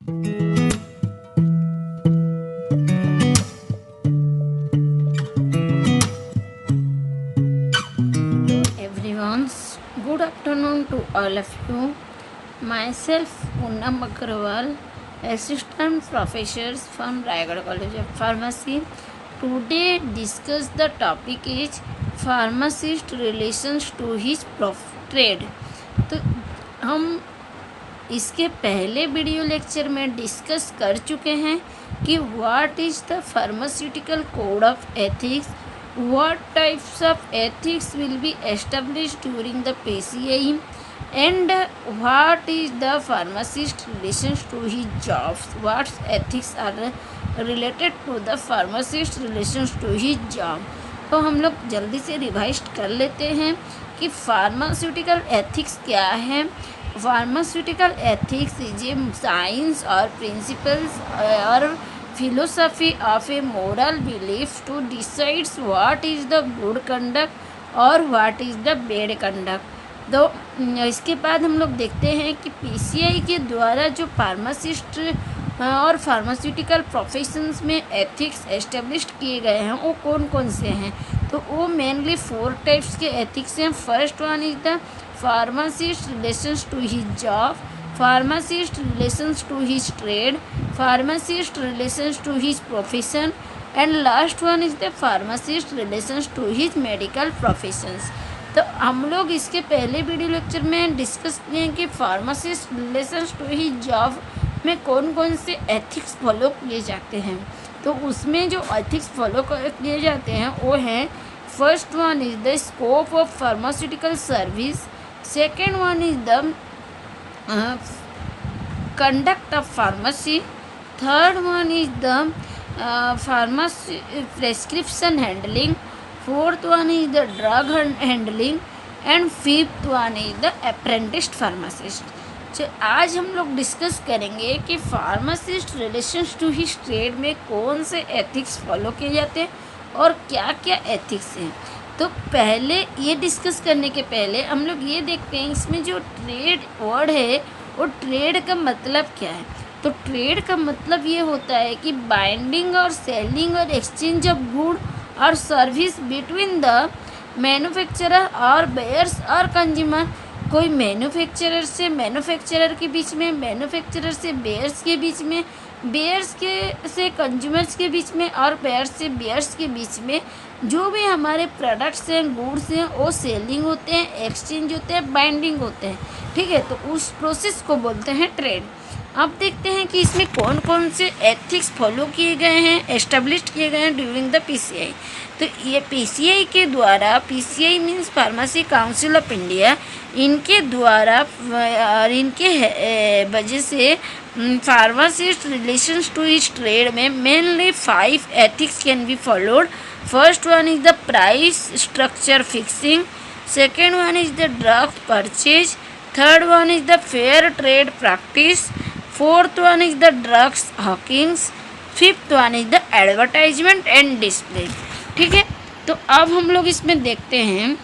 Everyone's good afternoon to all of you. Myself Poonam Agrawal, assistant professor from Raigad College of Pharmacy. Today discuss the topic is pharmacist relations to his trade. तो हम इसके पहले video lecture में discuss कर चुके हैं कि what is the pharmaceutical code of ethics, what types of ethics will be established during the PCI, and what is the pharmacist relations to his jobs, what ethics are related to the pharmacist relations to his job. तो हम लोग जल्दी से revise कर लेते हैं कि pharmaceutical ethics क्या है. Pharmaceutical ethics is a science और प्रिंसिपल्स और philosophy of a moral belief to decide what is the good conduct और what is the bad conduct. तो इसके बाद हम लोग देखते हैं कि पीसीआई के द्वारा जो फार्मासिस्ट और फार्मास्यूटिकल प्रोफेशंस में एथिक्स एस्टेब्लिश किए गए हैं वो कौन कौन से हैं. तो वो मेनली 4 टाइप्स के एथिक्स हैं. First one is the pharmacist relations to his job, pharmacist relations to his trade, pharmacist relations to his profession, and last one is the pharmacist relations to his medical professions. तो हम लोग इसके पहले video lecture में discuss किए हैं कि pharmacist relations to his job में कौन कौन से एथिक्स फॉलो किए जाते हैं. तो उसमें जो एथिक्स फॉलो किए जाते हैं वो हैं, first one is the scope of pharmaceutical service, second one is the conduct of pharmacy, third one is the pharmacy prescription handling, fourth one is the drug handling, and fifth one is the apprenticed pharmacist. तो आज हम लोग discuss करेंगे कि pharmacist relations to his trade में कौन से ethics follow किए जाते हैं और क्या क्या एथिक्स हैं. तो पहले ये डिस्कस करने के पहले हम लोग ये देखते हैं इसमें जो ट्रेड वर्ड है वो ट्रेड का मतलब क्या है. तो ट्रेड का मतलब ये होता है कि बाइंडिंग और सेलिंग और एक्सचेंज ऑफ गुड और सर्विस बिटवीन द मैन्युफैक्चरर और बेयर्स और कंज्यूमर. कोई मैन्युफैक्चरर से मैन्युफैक्चरर के बीच में, मैन्युफैक्चरर से बेयर्स के बीच में, बेयर्स के से कंज्यूमर्स के बीच में और बेयर्स से बेयर्स के बीच में जो भी हमारे प्रोडक्ट्स हैं, गुड्स हैं, वो सेलिंग होते हैं, एक्सचेंज होते हैं, बाइंडिंग होते हैं. ठीक है, तो उस प्रोसेस को बोलते हैं ट्रेड. अब देखते हैं कि इसमें कौन कौन से एथिक्स फॉलो किए गए हैं, एस्टेब्लिश किए गए हैं ड्यूरिंग द पीसीआई. तो ये पीसीआई के द्वारा, PCI means pharmacy council of India, इनके द्वारा और इनके वजह से फार्मासिस्ट रिलेशंस टू इस ट्रेड में mainly 5 ethics can be followed. First one is the price structure fixing, second one is the drug purchase, third one is the fair trade practice, fourth one is the drugs hawking, fifth one is the advertisement and display. ठीक है, तो अब हम लोग इसमें देखते हैं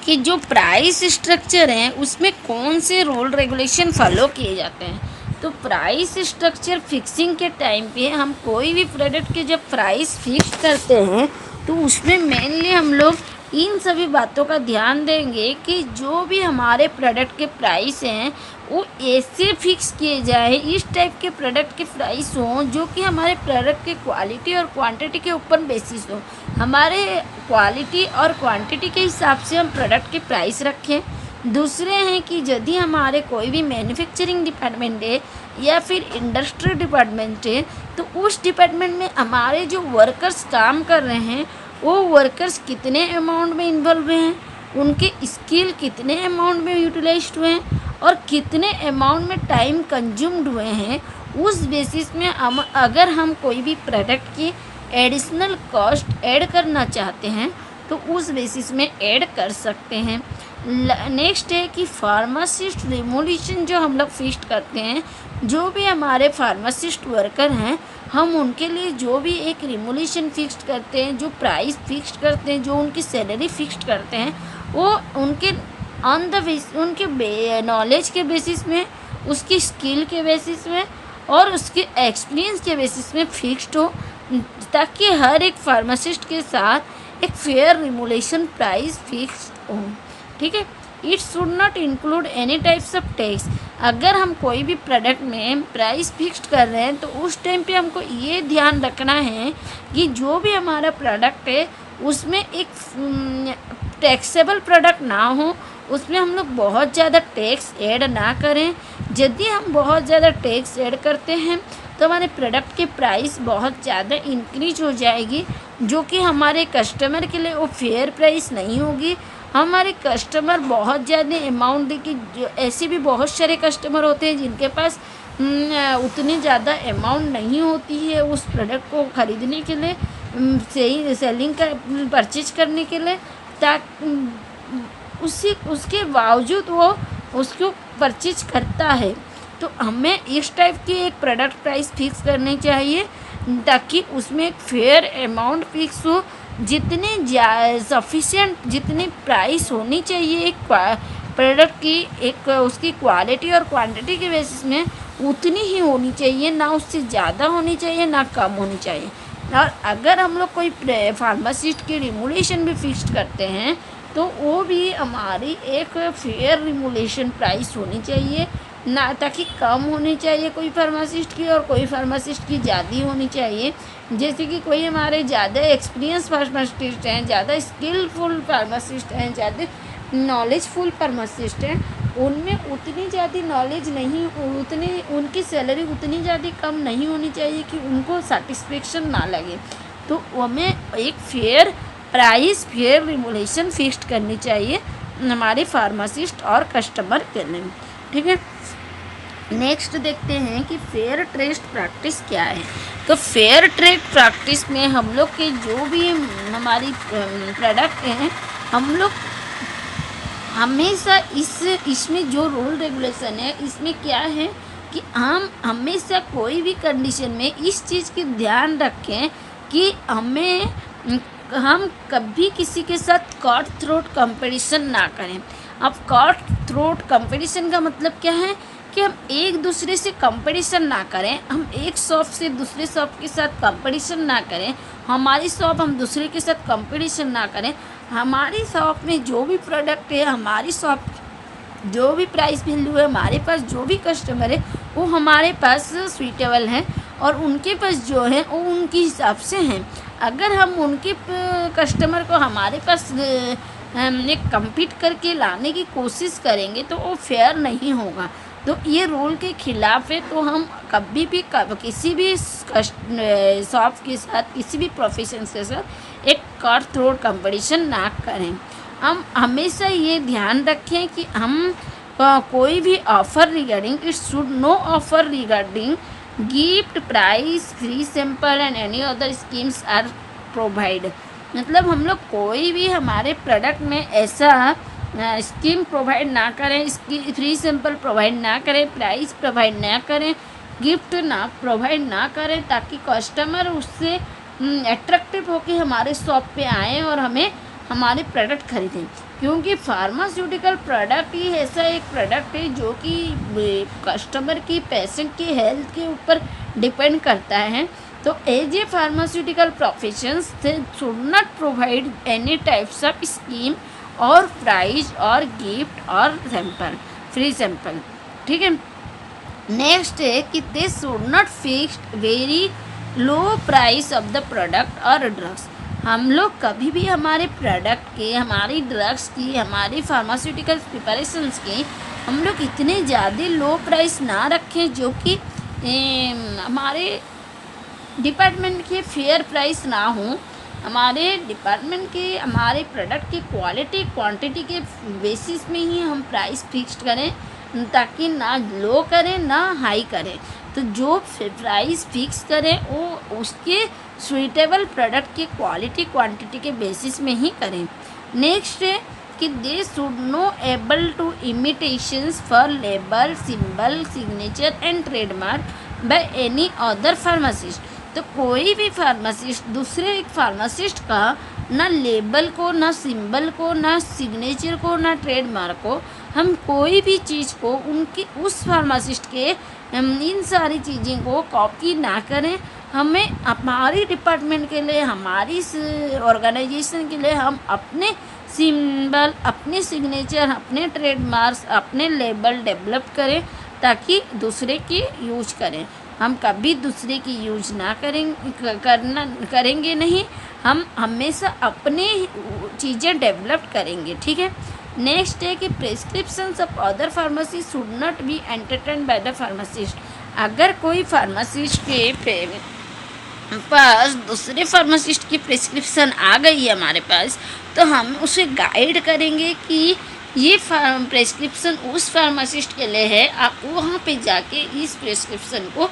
कि जो प्राइस स्ट्रक्चर है उसमें कौन से रूल रेगुलेशन फॉलो किए जाते हैं. तो प्राइस स्ट्रक्चर फिक्सिंग के टाइम पे हम कोई भी प्रोडक्ट के जब प्राइस फिक्स करते हैं तो उसमें मेनली हम लोग इन सभी बातों का ध्यान देंगे कि जो भी हमारे प्रोडक्ट के प्राइस हैं वो ऐसे फिक्स किए जाए, इस टाइप के प्रोडक्ट के प्राइस हों जो कि हमारे प्रोडक्ट के क्वालिटी और क्वांटिटी के ऊपर बेसिस हो. हमारे क्वालिटी और क्वांटिटी के हिसाब से हम प्रोडक्ट के प्राइस रखें. दूसरे हैं कि यदि हमारे कोई भी मैन्युफैक्चरिंग डिपार्टमेंट है या फिर इंडस्ट्री डिपार्टमेंट है तो उस डिपार्टमेंट में हमारे जो वर्कर्स काम कर रहे हैं वो वर्कर्स कितने अमाउंट में इन्वॉल्व हैं, उनके स्किल कितने अमाउंट में यूटिलाइज हुए हैं और कितने अमाउंट में टाइम कंज्यूम्ड हुए हैं. उस बेसिस में अगर हम कोई भी प्रोडक्ट की एडिशनल कॉस्ट ऐड करना चाहते हैं तो उस बेसिस में ऐड कर सकते हैं. नेक्स्ट है कि फार्मासिस्ट रिमोल्यूशन जो हम लोग फिक्स करते हैं, जो भी हमारे फार्मासिस्ट वर्कर हैं हम उनके लिए जो भी एक रिमोल्यूशन फिक्स करते हैं, जो प्राइस फिक्स करते हैं, जो उनकी सैलरी फिक्स करते हैं वो उनके उनके नॉलेज के बेसिस में उसकी स्किल के बेसिस में और उसके एक्सपीरियंस के बेसिस में फिक्स्ड हो, ताकि हर एक फार्मासिस्ट के साथ एक फेयर रिमूलेशन प्राइस फिक्स हो। ठीक है, it should not include any types of tax. अगर हम कोई भी प्रोडक्ट में प्राइस फिक्स्ड कर रहे हैं तो उस टाइम पे हमको ये ध्यान रखना है कि जो भी हमारा प्रोडक्ट है उसमें एक टैक्सेबल प्रोडक्ट ना हो, उसमें हम लोग बहुत ज़्यादा टैक्स ऐड ना करें। यदि हम बहुत ज़्यादा टैक्स ऐड करते हैं तो हमारे प्रोडक्ट की प्राइस बहुत ज़्यादा इंक्रीज हो जाएगी, जो कि हमारे कस्टमर के लिए वो फेयर प्राइस नहीं होगी। हमारे कस्टमर बहुत ज़्यादा अमाउंट देखिए, जो ऐसे भी बहुत सारे कस्टमर होते हैं जिनके पास उतनी ज़्यादा अमाउंट नहीं होती है उस प्रोडक्ट को ख़रीदने के लिए, सही सेलिंग का परचेज करने के लिए, उसके बावजूद वो उसको परचेज करता है। तो हमें इस टाइप की एक प्रोडक्ट प्राइस फिक्स करनी चाहिए ताकि उसमें एक फेयर अमाउंट फिक्स हो। जितने सफिशिएंट जितनी प्राइस होनी चाहिए एक प्रोडक्ट की, एक उसकी क्वालिटी और क्वांटिटी के बेसिस में उतनी ही होनी चाहिए, ना उससे ज़्यादा होनी चाहिए ना कम होनी चाहिए। और अगर हम लोग कोई फार्मासिस्ट की रिमूलेशन भी फिक्स करते हैं तो वो भी हमारी एक फेयर रिमूलेशन प्राइस होनी चाहिए, ना ताकि कम होनी चाहिए कोई फार्मासिस्ट की और कोई फार्मासिस्ट की ज़्यादा होनी चाहिए। जैसे कि कोई हमारे ज़्यादा एक्सपीरियंस फार्मासिस्ट हैं, ज़्यादा स्किलफुल फार्मासिस्ट हैं, ज़्यादा नॉलेजफुल फार्मासिस्ट हैं, उनमें उतनी ज़्यादा नॉलेज नहीं, उतनी उनकी सैलरी उतनी ज़्यादा कम नहीं होनी चाहिए कि उनको सेटिस्फेक्शन ना लगे। तो हमें एक फेयर प्राइस, फेयर रिमूलेशन फिक्स्ड करनी चाहिए हमारे फार्मासिस्ट और कस्टमर के लिए। ठीक है, नेक्स्ट देखते हैं कि फेयर ट्रेड प्रैक्टिस क्या है। तो फेयर ट्रेड प्रैक्टिस में हम लोग के जो भी हमारी प्रोडक्ट हैं, हम लोग हमेशा इसमें जो रूल रेगुलेशन है इसमें क्या है कि हम हमेशा कोई भी कंडीशन में इस चीज़ की ध्यान रखें कि हम कभी किसी के साथ कट थ्रोट कंपटीशन ना करें। अब कट थ्रोट कंपटीशन का मतलब क्या है कि हम एक दूसरे से कंपटीशन ना करें, हम एक शॉप से दूसरे शॉप के साथ कंपटीशन ना करें, हमारी शॉप हम दूसरे के साथ कंपटीशन ना करें। हमारी शॉप में जो भी प्रोडक्ट है, हमारी शॉप जो भी प्राइस वैल्यू है, हमारे पास जो भी कस्टमर है वो हमारे पास सूटेबल है और उनके पास जो है वो उनके हिसाब से हैं। अगर हम उनके कस्टमर को हमारे पास एक कम्पीट करके लाने की कोशिश करेंगे तो वो फेयर नहीं होगा। तो ये रूल के खिलाफ है। तो हम कभी भी किसी भी शॉप के साथ, किसी भी प्रोफेशन के साथ एक कट थ्रोट कंपटीशन ना करें। हम हमेशा ये ध्यान रखें कि हम कोई भी offer regarding it should no offer regarding gift, price, free sample and any other schemes are provide. मतलब हम लोग कोई भी हमारे प्रोडक्ट में ऐसा स्कीम प्रोवाइड ना करें, इसकी फ्री सैंपल प्रोवाइड ना करें, प्राइस प्रोवाइड ना करें, गिफ्ट ना प्रोवाइड ना करें, ताकि कस्टमर उससे अट्रैक्टिव होकर हमारे शॉप पे आएँ और हमें हमारे प्रोडक्ट खरीदें। क्योंकि फार्मास्यूटिकल प्रोडक्ट ही ऐसा एक प्रोडक्ट है जो कि कस्टमर की, पेशेंट की हेल्थ के ऊपर डिपेंड करता है। तो as a pharmaceutical professions they should not provide any types of scheme और प्राइस और गिफ्ट और सैंपल, फ्री सैंपल। ठीक है, नेक्स्ट है कि they should not fix very low price of the product और ड्रग्स। हम लोग कभी भी हमारे प्रोडक्ट के, हमारी ड्रग्स की, हमारी फार्मास्यूटिकल प्रिपरेशंस की हम लोग इतने ज़्यादा लो प्राइस ना रखें जो कि हमारे डिपार्टमेंट के फेयर प्राइस ना हो। हमारे डिपार्टमेंट के, हमारे प्रोडक्ट की क्वालिटी क्वांटिटी के बेसिस में ही हम प्राइस फिक्स्ड करें, ताकि ना लो करें ना हाई करें। तो जो प्राइस फिक्स करें वो उसके सुइटेबल प्रोडक्ट की क्वालिटी क्वांटिटी के बेसिस में ही करें। नेक्स्ट है कि they should no able to imitations for label, symbol, signature and trademark by any other pharmacist. तो कोई भी फार्मासिस्ट दूसरे एक फार्मासिस्ट का ना लेबल को, ना सिंबल को, ना सिग्नेचर को, ना ट्रेडमार्क को हम कोई भी चीज़ को उनकी उस फार्मासिस्ट के इन सारी चीज़ों को कॉपी ना करें। हमें हमारी डिपार्टमेंट के लिए, हमारी ऑर्गेनाइजेशन के लिए हम अपने सिंबल, अपने सिग्नेचर, अपने ट्रेडमार्क्स, अपने लेबल डेवलप करें ताकि दूसरे की यूज करें। हम कभी दूसरे की यूज ना करेंगे नहीं, हम हमेशा अपने चीज़ें डेवलप करेंगे। ठीक है। नेक्स्ट है कि prescriptions of other pharmacy should not be entertained by the pharmacist. अगर कोई फार्मासिस्ट के पास दूसरे फार्मासिस्ट की प्रिस्क्रिप्शन आ गई है हमारे पास, तो हम उसे गाइड करेंगे कि ये प्रिस्क्रिप्शन उस फार्मासिस्ट के लिए है, आप वहाँ पे जाके इस प्रिस्क्रिप्शन को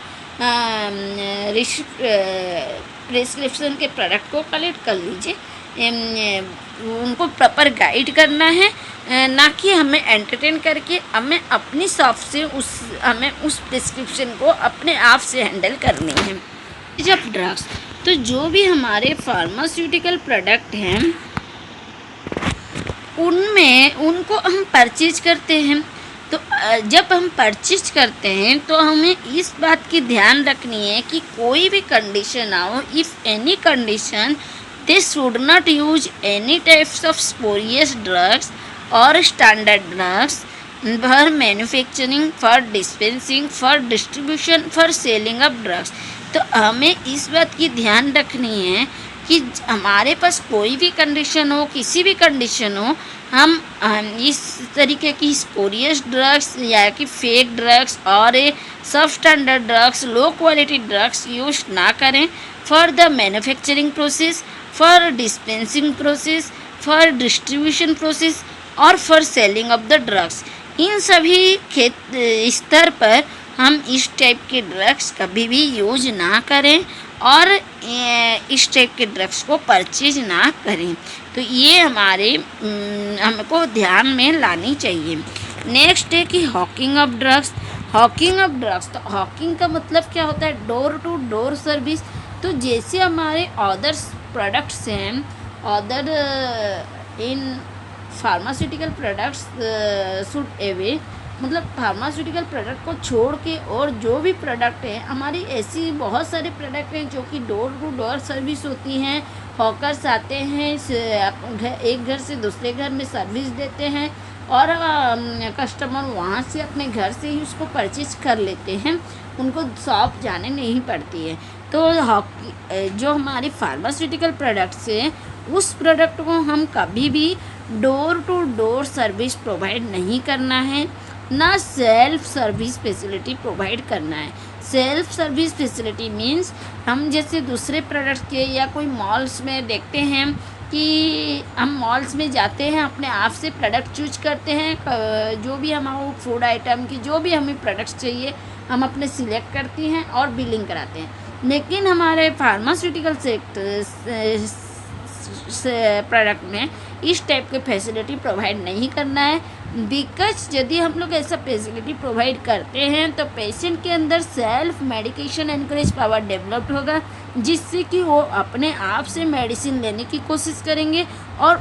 प्रिस्क्रिप्शन के प्रोडक्ट को कलेक्ट कर लीजिए। उनको प्रॉपर गाइड करना है, ना कि हमें एंटरटेन करके हमें अपनी शॉप से हमें उस प्रिस्क्रिप्शन को अपने आप से हैंडल करनी है। जब ड्रग्स, तो जो भी हमारे फार्मास्यूटिकल प्रोडक्ट हैं उनमें उनको हम परचेज करते हैं, तो जब हम परचेज करते हैं तो हमें इस बात की ध्यान रखनी है कि कोई भी कंडीशन आओ, if any condition, they should not use any types of spurious drugs और standard drugs for manufacturing, for dispensing, for distribution, for selling of drugs. तो हमें इस बात की ध्यान रखनी है कि हमारे पास कोई भी कंडीशन हो, किसी भी कंडीशन हो, हम इस तरीके की स्पोरियस ड्रग्स या कि फेक ड्रग्स और substandard drugs, low quality drugs use ना करें for the manufacturing process, for dispensing process, for distribution process और for selling of the drugs. इन सभी स्तर पर हम इस टाइप के ड्रग्स कभी भी यूज ना करें और इस टाइप के ड्रग्स को परचेज ना करें। तो ये हमको ध्यान में लानी चाहिए। नेक्स्ट है कि hawking of drugs. Hawking of drugs, तो हॉकिंग का मतलब क्या होता है? Door to door service. तो जैसे हमारे अदर प्रोडक्ट्स हैं, other in pharmaceutical products should away, मतलब फार्मास्यूटिकल प्रोडक्ट को छोड़ के और जो भी प्रोडक्ट है, हमारी ऐसी बहुत सारे प्रोडक्ट हैं जो कि डोर टू डोर सर्विस होती हैं। हॉकर्स आते हैं, एक घर से दूसरे घर में सर्विस देते हैं और कस्टमर वहाँ से अपने घर से ही उसको परचेज कर लेते हैं, उनको शॉप जाने नहीं पड़ती है। तो जो हमारी फार्मास्यूटिकल प्रोडक्ट्स हैं, उस प्रोडक्ट को हम कभी भी door to door service provide नहीं करना है, ना सेल्फ सर्विस फैसिलिटी प्रोवाइड करना है। सेल्फ सर्विस फैसिलिटी मीन्स हम जैसे दूसरे प्रोडक्ट्स के या कोई मॉल्स में देखते हैं कि हम मॉल्स में जाते हैं, अपने आप से प्रोडक्ट चूज करते हैं, जो भी हमारे फूड आइटम की जो भी हमें प्रोडक्ट्स चाहिए हम अपने सिलेक्ट करते हैं और बिलिंग कराते हैं। लेकिन हमारे फार्मास्यूटिकल प्रोडक्ट में इस टाइप के फैसिलिटी प्रोवाइड नहीं करना है, बिकॉज यदि हम लोग ऐसा फैसिलिटी प्रोवाइड करते हैं तो पेशेंट के अंदर self medication encourage power developed होगा, जिससे कि वो अपने आप से मेडिसिन लेने की कोशिश करेंगे और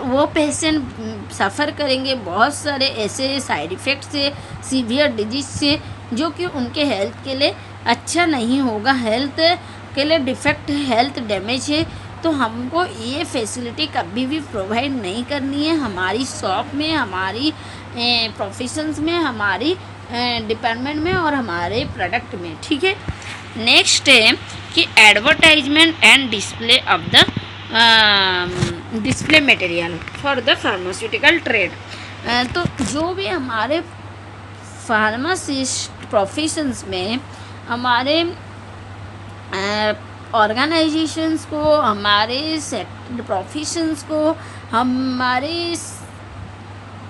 वो पेशेंट सफ़र करेंगे बहुत सारे ऐसे साइड इफ़ेक्ट से, सीवियर डिजीज से, जो कि उनके हेल्थ के लिए अच्छा नहीं होगा, हेल्थ के लिए डिफेक्ट, हेल्थ डैमेज है। तो हमको ये फैसिलिटी कभी भी प्रोवाइड नहीं करनी है हमारी शॉप में, हमारी प्रोफेशंस में, हमारी डिपार्टमेंट में और हमारे प्रोडक्ट में। ठीक है। नेक्स्ट है कि advertisement and display of the display material for the pharmaceutical trade. तो जो भी हमारे फार्मासिस्ट प्रोफेशंस में, हमारे ऑर्गेनाइजेशंस को, हमारे प्रोफेशंस को, हमारे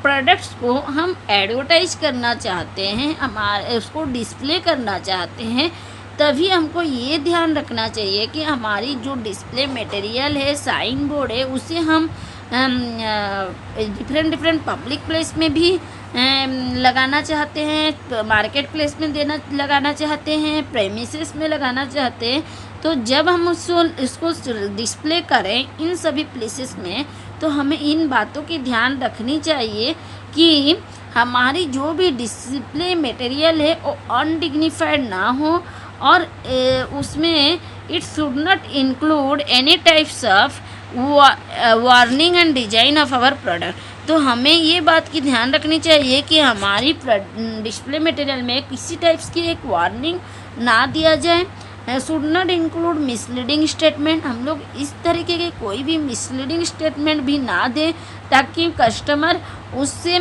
प्रोडक्ट्स को हम एडवर्टाइज करना चाहते हैं, हमारे उसको डिस्प्ले करना चाहते हैं, तभी हमको ये ध्यान रखना चाहिए कि हमारी जो डिस्प्ले मटेरियल है, साइन बोर्ड है, उसे हम डिफरेंट पब्लिक प्लेस में भी लगाना चाहते हैं, मार्केट प्लेस में लगाना चाहते हैं, प्रेमिसेस में लगाना चाहते हैं। तो जब हम उसको डिस्प्ले करें इन सभी प्लेसेस में, तो हमें इन बातों की ध्यान रखनी चाहिए कि हमारी जो भी डिस्प्ले मटेरियल है वो अनडिग्निफाइड ना हो, और उसमें it should not include any types of warning and design of our product. तो हमें ये बात की ध्यान रखनी चाहिए कि हमारी डिस्प्ले मटेरियल में किसी टाइप्स की एक वार्निंग ना दिया जाए। Should not include misleading statement, हम लोग इस तरीके के कोई भी मिसलीडिंग स्टेटमेंट भी ना दें ताकि कस्टमर उससे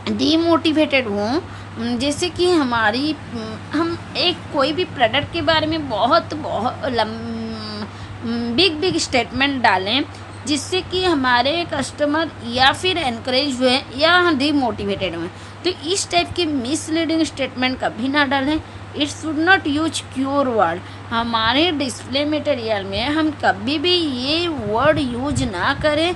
डीमोटिवेटेड हों। जैसे कि हम एक कोई भी प्रोडक्ट के बारे में बहुत बिग स्टेटमेंट डालें जिससे कि हमारे कस्टमर या फिर एनकरेज हुए या डीमोटिवेटेड हुए, तो इस टाइप के मिसलीडिंग स्टेटमेंट कभी ना डालें। It should not use cure word, हमारे डिस्प्ले मटेरियल में हम कभी भी ये वर्ड यूज ना करें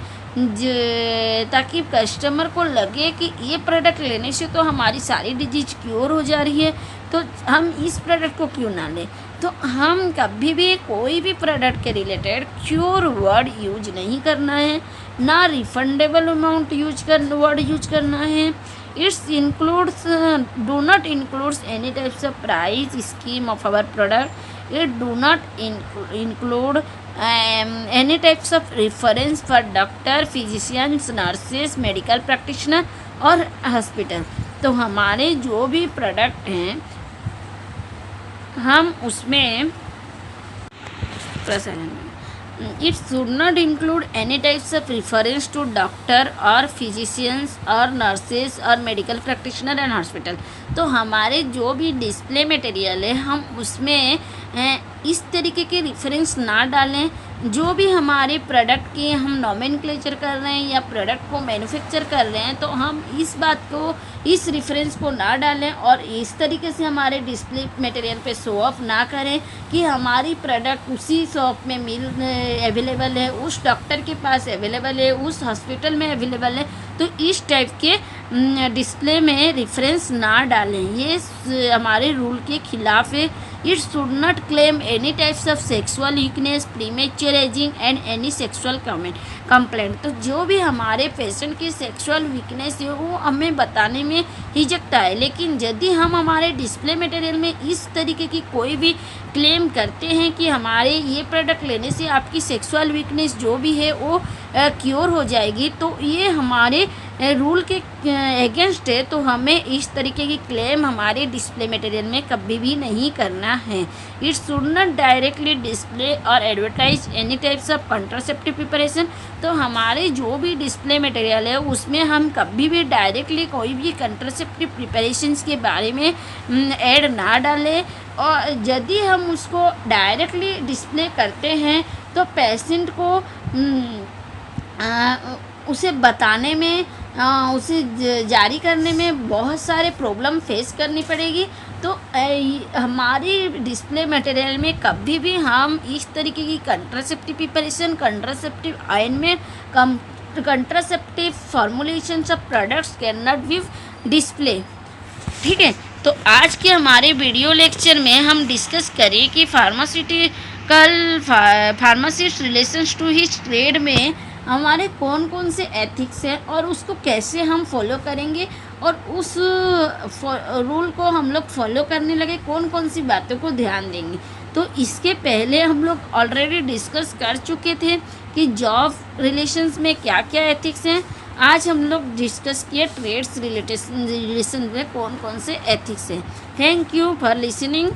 ताकि कस्टमर को लगे कि ये प्रोडक्ट लेने से तो हमारी सारी डिजीज क्योर हो जा रही है, तो हम इस प्रोडक्ट को क्यों ना लें। तो हम कभी भी कोई भी प्रोडक्ट के रिलेटेड क्योर वर्ड यूज नहीं करना है, ना रिफंडेबल अमाउंट वर्ड यूज करना है। It's includes do not includes any types of price scheme of our product. It do not include any types of reference for doctor, physicians, nurses, medical practitioner और hospital. तो हमारे जो भी product हैं हम उसमें it should not include any types of reference to doctor और physicians और नर्सेज और मेडिकल प्रैक्टिशनर एंड हॉस्पिटल। तो हमारे जो भी डिस्प्ले मटेरियल है हम उसमें इस तरीके के रेफरेंस ना डालें। जो भी हमारे प्रोडक्ट के हम नॉमेनक्लेचर कर रहे हैं या प्रोडक्ट को मैन्युफैक्चर कर रहे हैं तो हम इस बात को, इस रेफरेंस को ना डालें और इस तरीके से हमारे डिस्प्ले मटेरियल पे शो ऑफ ना करें कि हमारी प्रोडक्ट उसी शॉप में अवेलेबल है, उस डॉक्टर के पास अवेलेबल है, उस हॉस्पिटल में अवेलेबल है। तो इस टाइप के डिस्प्ले में रेफरेंस ना डालें, ये हमारे रूल के खिलाफ है। It should not claim any types of sexual weakness, premature ageing and any sexual complaint. तो जो भी हमारे पेशेंट की सेक्सुअल वीकनेस है वो हमें बताने में हिचकता है, लेकिन यदि हम हमारे डिस्प्ले मटेरियल में इस तरीके की कोई भी क्लेम करते हैं कि हमारे ये प्रोडक्ट लेने से आपकी सेक्सुअल वीकनेस जो भी है वो क्योर हो जाएगी, तो ये हमारे रूल के अगेंस्ट है। तो हमें इस तरीके की क्लेम हमारे डिस्प्ले मटेरियल में कभी भी नहीं करना है। It should not directly display और advertise any types of contraceptive preparation. तो हमारे जो भी डिस्प्ले मटेरियल है उसमें हम कभी भी डायरेक्टली कोई भी कंट्रासेप्टिव प्रिपरेशंस के बारे में ऐड ना डालें, और यदि हम उसको डायरेक्टली डिस्प्ले करते हैं तो पेशेंट को उसे बताने में, उसे जारी करने में बहुत सारे प्रॉब्लम फेस करनी पड़ेगी। तो हमारी डिस्प्ले मटेरियल में कभी भी हम इस तरीके की contraceptive preparation, contraceptive ointment, contraceptive formulations of products can not be display. ठीक है, तो आज के हमारे वीडियो लेक्चर में हम डिस्कस करें कि pharmacist relations to his trade में हमारे कौन कौन से एथिक्स हैं और उसको कैसे हम फॉलो करेंगे, और उस रूल को हम लोग फॉलो करने लगे कौन कौन सी बातों को ध्यान देंगे। तो इसके पहले हम लोग ऑलरेडी डिस्कस कर चुके थे कि जॉब रिलेशंस में क्या क्या एथिक्स हैं। आज हम लोग डिस्कस किए ट्रेड्स रिलेशन में कौन कौन से एथिक्स हैं। Thank you for listening.